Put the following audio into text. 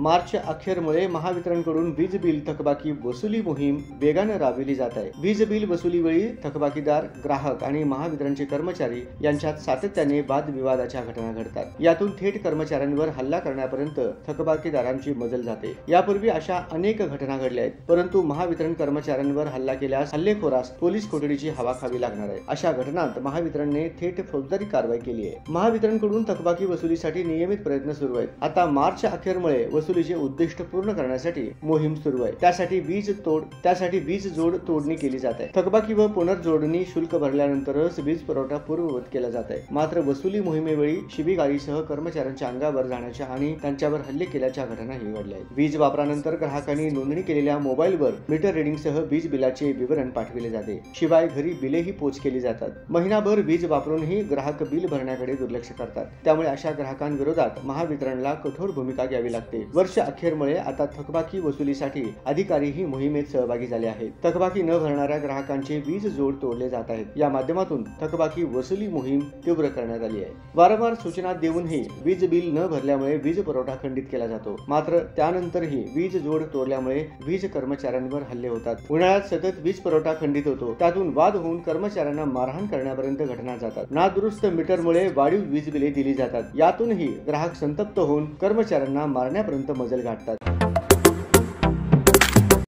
मार्च अखेरमुळे महावितरणकडून वीज बिल थकबाकी वसुली मोहीम वेगाने राबविली जात आहे। वीज बिल वसुलीवेळी थकबाकीदार, ग्राहक आणि महावितरणचे कर्मचारी यांच्यात सातत्याने वादविवादाच्या घटना घडतात। यातून थेट कर्मचाऱ्यांवर हल्ला करण्यापर्यंत थकबाकीदारांची मजल जाते। यापूर्वी अशा अनेक घटना घडल्या आहेत, परंतु महावितरण कर्मचाऱ्यांवर हल्ला केल्यास हल्लेखोरास पोलीस कोठडीची हवा खावी लागणार आहे। अशा घटनांत महावितरणने थेट फौजदारी कारवाई केली आहे। महावितरणकडून थकबाकी वसुलीसाठी नियमित प्रयत्न सुरू आहेत। आता मार्च अखेरमुळे वसुलीचे उद्दिष्ट पूर्ण करण्यासाठी मोहीम सुरू आहे। त्यासाठी वीज जोड तोडणी केली जात आहे। थकबाकी व पुनर्जोडणी शुल्क भरल्यानंतरच वीज पुरवठा पूर्ववत केला जात आहे। मात्र वसुली मोहिमेवेळी शिवीगाळीसह कर्मचाऱ्यांच्या अंगावर जाण्याच्या आणि त्यांच्यावर हल्ले केल्याच्या घटनाही घडल्या आहेत। वीज वापरानंतर ग्राहकांनी नोंदणी केलेल्या मोबाईलवर मीटर रिडिंगसह वीज बिलाचे विवरण पाठविले जाते। शिवाय घरी बिलेही पोच केली जातात। महिनाभर वीज वापरूनही ग्राहक बिल भरण्याकडे दुर्लक्ष करतात। त्यामुळे अशा ग्राहकांविरोधात महावितरणला कठोर भूमिका घ्यावी लागते। वर्ष अखेरमुळे आता थकबाकी वसुलीसाठी अधिकारीही मोहिमेत सहभागी झाले आहेत। थकबाकी न भरणाऱ्या ग्राहकांचे वीज जोड तोडले जात आहेत। या माध्यमातून थकबाकी वसुली मोहीम तीव्र करण्यात आली आहे। वारंवार सूचना देऊनही वीज बिल न भरल्यामुळे वीज पुरवठा खंडित केला जातो। मात्र त्यानंतरही वीज जोड तोडल्यामुळे वीज कर्मचाऱ्यांवर हल्ले होतात। उन्हाळ्यात सतत वीज पुरवठा खंडित होतो। त्यातून वाद होऊन कर्मचाऱ्यांना मारहाण करण्यापर्यंत घटना जातात। नादुरुस्त मीटरमुळे वाढीव वीज बिले दिली जातात। यातूनही ग्राहक संतप्त होऊन कर्मचाऱ्यांना मारण्यापर्यंत मजल गाठतात।